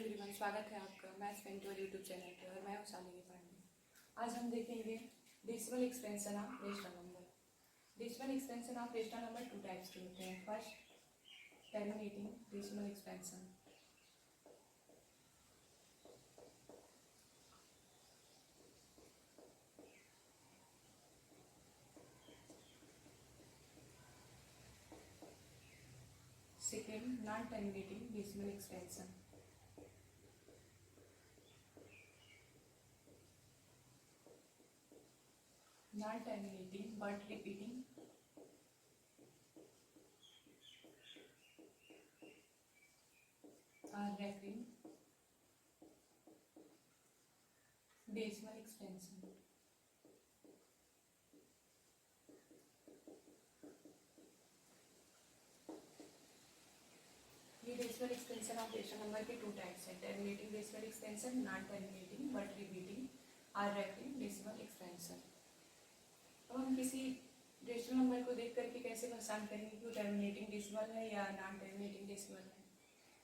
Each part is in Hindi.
एवरीवन, स्वागत है आपका मैथ्स मेंटोर यूट्यूब चैनल पे और मैं हूं शालिनी पांडे। आज हम देखेंगे decimal expansion of rational number. Decimal expansion of rational number two types के होते हैं। First, terminating decimal expansion. Second, non terminating decimal expansion. Non-terminating but repeating or recurring decimal expansion. ये decimal expansion of rational number के टू टाइप्स हैं, terminating decimal expansion, non terminating but repeating और रेकरिंग डेसिमल एक्सपेंशन। अब हम किसी रेशनल नंबर को देख करके कैसे पहचान करेंगे कि वो टर्मिनेटिंग डेसिमल है या नॉन टर्मिनेटिंग डेसिमल है।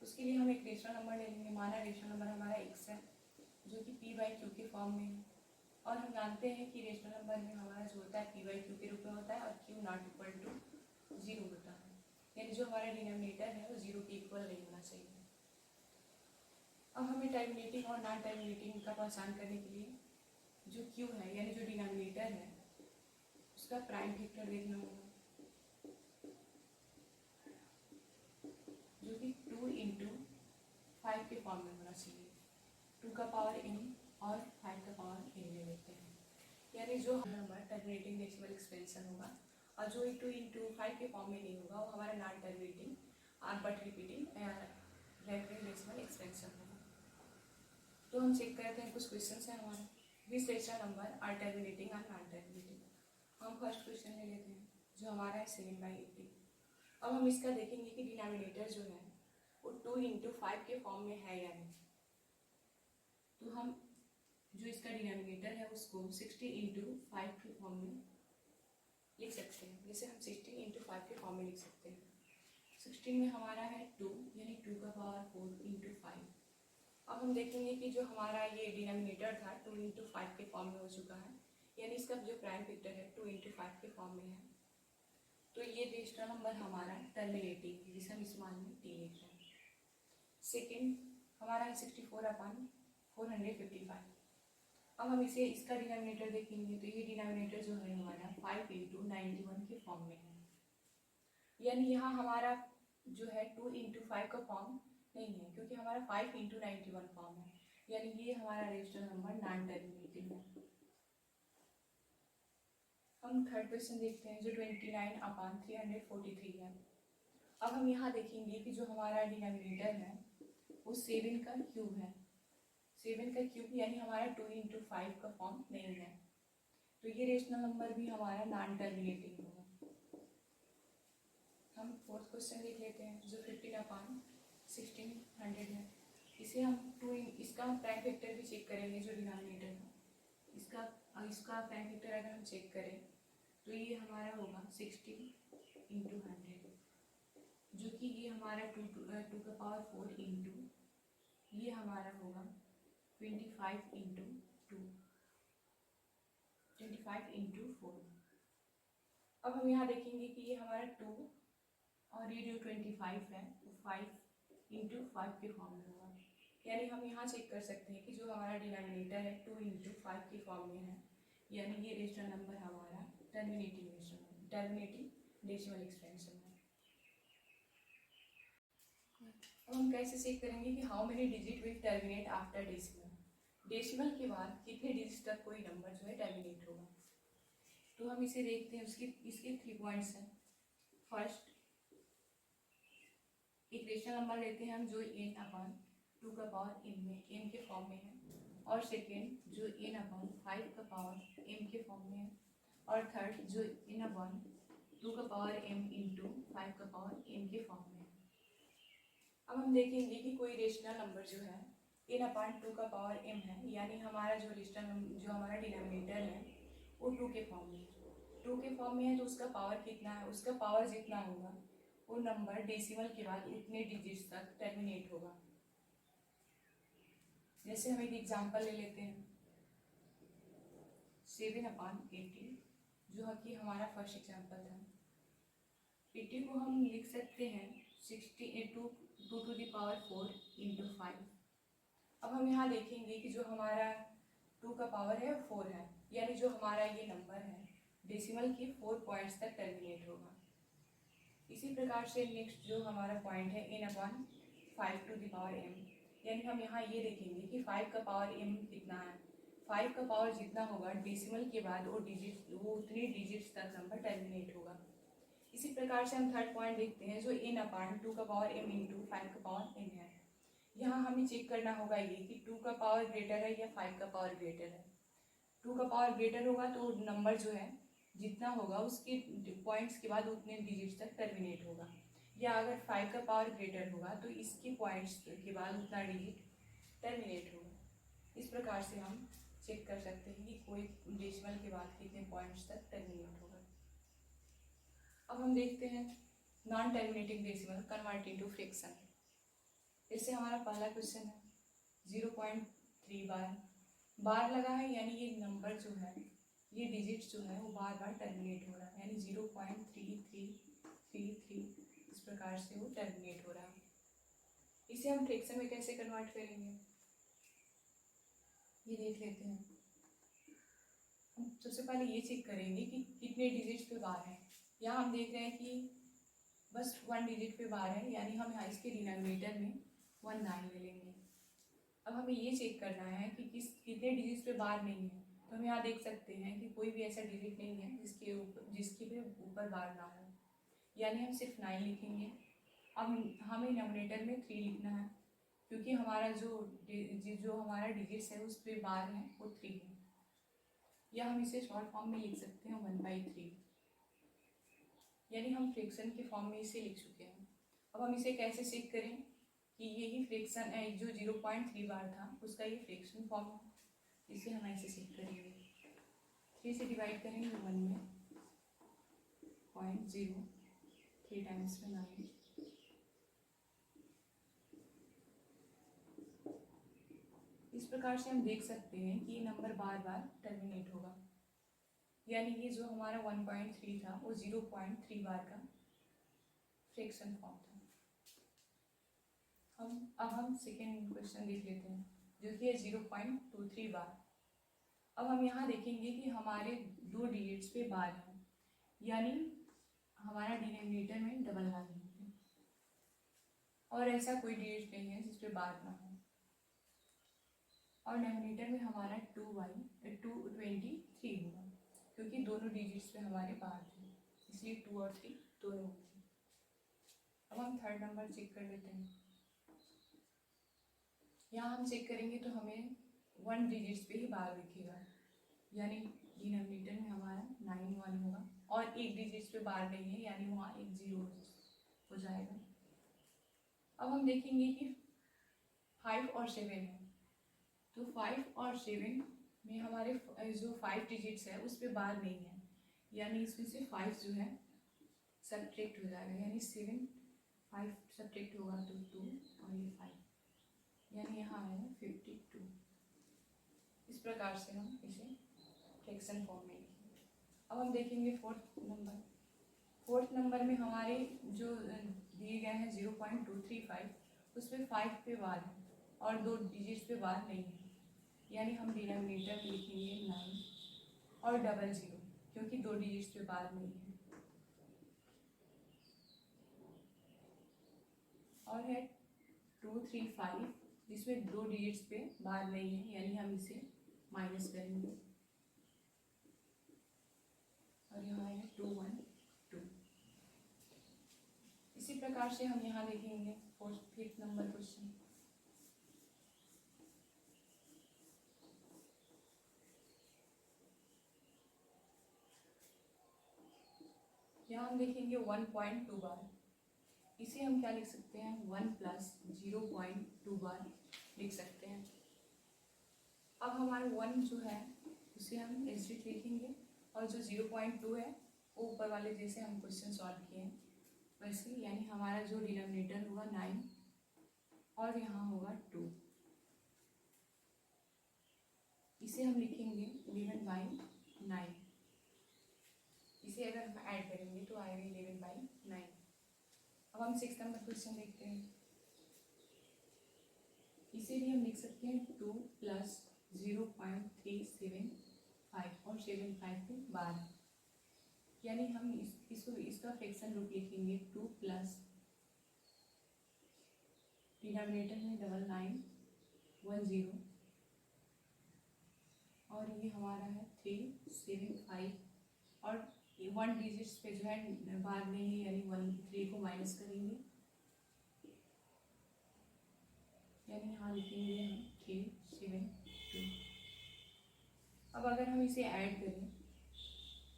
उसके लिए हम एक रेशनल नंबर ले लेंगे। माना रेशनल नंबर हमारा x है जो कि p/q के फॉर्म में है, और हम जानते हैं कि रेशनल नंबर में हमारा जो होता है p/q के रूप में होता है और q नॉट इक्वल टू 0 होता है, यानी जो हमारा डिनोमिनेटर है वो 0 के इक्वल नहीं होना चाहिए। अब हमें टर्मिनेटिंग और नॉन टर्मिनेटिंग का पहचान करने के लिए जो q है यानी जो डिनोमिनेटर है उसका प्राइम फैक्टर देखना होगा, जो कि 2 इंटू 5 के फॉर्म में होना चाहिए। 2 का पावर n और 5 का पावर n ले लेते हैं, यानी जो नंबर टर्मिनेटिंग डेसिमल एक्सपेंशन होगा और जो 2 इंटू 5 के फॉर्म में नहीं होगा वो हमारा नॉन टर्मिनेटिंग और but repeating recurring decimal expansion होगा। तो हम चेक करते हैं, कुछ क्वेश्चन है हमारे। विच रेशनल नंबर आर टर्मिनेटिंग और नॉन टर्मिनेटिंग। हम फर्स्ट क्वेश्चन ले लेते हैं जो हमारा है 7/80। अब हम इसका देखेंगे कि डिनोमिनेटर जो है वो 2 इंटू 5 के फॉर्म में है या नहीं। तो हम जो इसका डिनोमिनेटर है उसको 60 इंटू 5 के फॉर्म में लिख सकते हैं। जैसे हम 16 इंटू 5 के फॉर्म में लिख सकते हैं। 16 में हमारा है 2 यानी 2 का पावर 4 इंटू 5। अब हम देखेंगे कि जो हमारा ये डिनोमिनेटर था 2 इंटू 5 के फॉर्म में हो चुका है, यानी इसका जो प्राइम फैक्टर है 2 इंटू 5 के फॉर्म में है। तो ये रेशनल नंबर हमारा टर्मिनेटिंग है, जिसे हम इस मान में टी लिख रहे हैं। सेकेंड हमारा है 64/455। अब हम इसे इसका डिनोमिनेटर देखेंगे तो ये डिनोमिनेटर जो है हमारा 5 इंटू 91 के फॉर्म में है, यानी यहाँ हमारा जो है 2 इंटू 5 का फॉर्म नहीं है क्योंकि हमारा 5 इंटू 91 फॉर्म है, यानी ये हमारा रेशनल नंबर नॉन टर्मिनेटिंग है। हम थर्ड क्वेश्चन देखते हैं जो 29/343 है। अब हम यहाँ देखेंगे कि जो हमारा डिनोमिनेटर है वो 7 का क्यूब है। 7 का क्यूब यानी हमारा 2 इंटू 5 का फॉर्म नहीं है, तो ये रेशनल नंबर भी हमारा नॉन टर्मिनेटिंग होगा। हम फोर्थ क्वेश्चन देख लेते हैं जो 15/1600 है। इसे हम इसका प्राइम फैक्टर भी चेक करेंगे। जो डिनोमिनेटर है इसका प्राइम फैक्टर अगर हम चेक करें तो ये हमारा होगा 60 इंटू 100, जो कि ये हमारा 2 का पावर 4 इंटू ये हमारा होगा 25 इंटू 2, 25 इंटू 4। अब हम यहाँ देखेंगे कि ये हमारा 2 और ये जो 25 है वो 5 इंटू 5 के फॉर्म में होगा, यानी हम यहाँ चेक कर सकते हैं कि जो हमारा डिनोमिनेटर है 2 इंटू 5 के फॉर्म में है, यानी ये रेशनल नंबर हमारा टर्मिनेटिंग डेसिमल एक्सपेंशन है। अब हम कैसे चेक करेंगे कि how many digit will terminate after decimal. Decimal के बाद कितने डिजिट तक कोई नंबर जो है टर्मिनेट होगा। तो हम इसे देखते हैं, इसके 3 पॉइंट्स हैं। फर्स्ट, एक रेशनल नंबर लेते हैं हम जो n/2 का पावर m के फॉर्म में है, और सेकेंड जो n/5 का पावर m के फॉर्म में है, और थर्ड जो n/2 का पावर m इंटू 5 का पावर m के फॉर्म में है। अब हम देखेंगे कि कोई रेशनल नंबर जो है n/2 का पावर m है, यानी हमारा जो हमारा डिनोमिनेटर है वो 2 के फॉर्म में है। 2 के फॉर्म में है तो उसका पावर कितना है, उसका पावर जितना होगा वो नंबर डेसिमल के बाद उतने डिजिट्स तक टर्मिनेट होगा। जैसे हम एक एग्जांपल ले लेते हैं 7/80, जो कि हमारा फर्स्ट एग्जांपल था। 80 को हम लिख सकते हैं 2 टू द पावर 4 इंटू 5। अब हम यहाँ देखेंगे कि जो हमारा 2 का पावर है 4 है, यानी जो हमारा ये नंबर है डेसिमल के 4 पॉइंट्स तक टर्मिनेट होगा। इसी प्रकार से नेक्स्ट जो हमारा पॉइंट है n/5 to the power m, यानी हम यहाँ ये देखेंगे कि 5 का पावर m कितना है। 5 का पावर जितना होगा डेसिमल के बाद वो उतनी डिजिट्स तक नंबर टर्मिनेट होगा। इसी प्रकार से हम थर्ड पॉइंट देखते हैं जो n/2 का पावर m इंटू 5 का पावर n है। यहाँ हमें चेक करना होगा ये कि 2 का पावर ग्रेटर है या 5 का पावर ग्रेटर है। 2 का पावर ग्रेटर होगा तो नंबर जो है जितना होगा उसके पॉइंट्स के बाद उतने डिजिट्स तक टर्मिनेट होगा, या अगर 5 का पावर ग्रेटर होगा तो इसके पॉइंट्स के बाद उतना डिजिट टर्मिनेट होगा। इस प्रकार से हम चेक कर सकते हैं कि कोई डेसिमल के बाद कितने पॉइंट्स तक टर्मिनेट होगा। अब हम देखते हैं non terminating decimal convert into fraction. इससे हमारा पहला क्वेश्चन है 0.3 बार लगा है, यानी ये नंबर जो है ये डिजिट्स जो है वो बार बार टर्मिनेट हो रहा है, यानी 0.3333 इस प्रकार से वो टर्मिनेट हो रहा है। इसे हम फ्रैक्शन में कैसे कन्वर्ट करेंगे ये देख लेते हैं। हम सबसे पहले ये चेक करेंगे कि कितने डिजिट्स पे बार है। यहाँ हम देख रहे हैं कि बस 1 डिजिट पे बार है, यानी हम यहाँ इसके डिनोमिनेटर में 19 ले लेंगे। अब हमें ये चेक करना है कि कितने डिजिट्स पे बार नहीं है। तो हम यहाँ देख सकते हैं कि कोई भी ऐसा डिजिट नहीं है जिसके पे ऊपर बार ना हो, यानी हम सिर्फ 9 लिखेंगे। अब हमें डिनोमिनेटर में 3 लिखना है, क्योंकि हमारा जो हमारा डिजिट्स है उस पर बार है वो 3 है, या हम इसे शॉर्ट फॉर्म में लिख सकते हैं 1/3, यानी हम फ्रैक्शन के फॉर्म में इसे लिख चुके हैं। अब हम इसे कैसे चेक करें कि यही फ्रैक्शन है, जो 0.3 बार था उसका ये फ्रैक्शन फॉर्म है। इसे हम ऐसे चेक करेंगे, 3 से डिवाइड करेंगे 1 में 0.0, 3 टाइम्स में 9। इस प्रकार से हम देख सकते हैं कि ये नंबर बार बार टर्मिनेट होगा, यानी ये जो हमारा 1.3 था वो 0.3 बार का फ्रैक्शन फॉर्म था। अब हम सेकेंड क्वेश्चन देख लेते हैं जो कि है 0.23 बार। अब हम यहाँ देखेंगे कि हमारे 2 डिजिट्स पे बार है, यानी हमारा डिनोमिनेटर में डबल बार है, और ऐसा कोई डिजिट नहीं है जिस पे बार ना हो। और डिनोमिनेटर में हमारा 223 होगा, क्योंकि दोनों डिजिट्स पे हमारे बार थे, इसलिए 2 और 3 दोनों होंगे। अब हम थर्ड नंबर चेक कर लेते हैं। यहाँ हम चेक करेंगे तो हमें 1 डिजिट्स पे ही बार दिखेगा, यानी डिनोमिनेटर में हमारा 9 1 होगा, और एक डिजिट्स पे बार नहीं है, यानी वहाँ एक 0 हो जाएगा। अब हम देखेंगे कि 5 और 7 है, तो 5 और 7 में हमारे जो 5 डिजिट्स है उस पे बार नहीं है, यानी इसमें से 5 जो है सब्ट्रैक्ट हो जाएगा, यानी 5 सब्ट्रैक्ट होगा तो 2 और ये 5, यानी यहाँ आएगा 52। इस प्रकार से हम इसे फ्रैक्शन फॉर्म में लिखेंगे। अब हम देखेंगे फोर्थ नंबर में हमारे जो दिए गए हैं 0.235, उस पर 5 पे बार है और 2 डिजिट्स पे बार नहीं है, यानी हम डिनोमिनेटर में लिखेंगे 9 और 00, क्योंकि 2 डिजिट्स पे बार नहीं है। और है 235, जिसमें 2 डिजिट्स पे बार नहीं है, यानी हम इसे माइनस करेंगे, और यहाँ है 212। इसी प्रकार से हम यहाँ देखेंगे 5th नंबर क्वेश्चन। यहाँ हम देखेंगे 1.2 बार। इसे हम क्या लिख सकते हैं, 1 + 0.2 बार लिख सकते हैं। अब हमारा 1 जो है उसे हम एग्जिट लिखेंगे, और जो 0.2 है वो ऊपर वाले जैसे हम क्वेश्चन सॉल्व किए हैं वैसे, यानी हमारा जो डिनोमिनेटर होगा 9 और यहाँ होगा 2। हम लिखेंगे डिवाइड बाई 9। इसे अगर हम ऐड करेंगे तो आएगा 11/9। अब हम 6 नंबर क्वेश्चन देखते हैं। इसे भी हम लिख सकते हैं 2 + 0.375 और 75 के 12, यानी हम इसका फ्रैक्शन रूप लिखेंगे 2 + डिनोमिनेटर में 9910 और ये हमारा है 375 और 1 डिजिट्स पे जो है बाद में ही यानी 3 को माइनस करेंगे, यानी यहाँ लिखेंगे हम 372। अब अगर हम इसे ऐड करें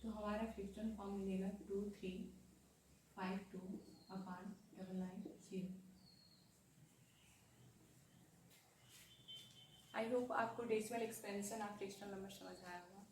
तो हमारा फ्रैक्शन फॉर्म मिलेगा 2352/990। आई होप आपको decimal expansion of fractional number समझ आया होगा।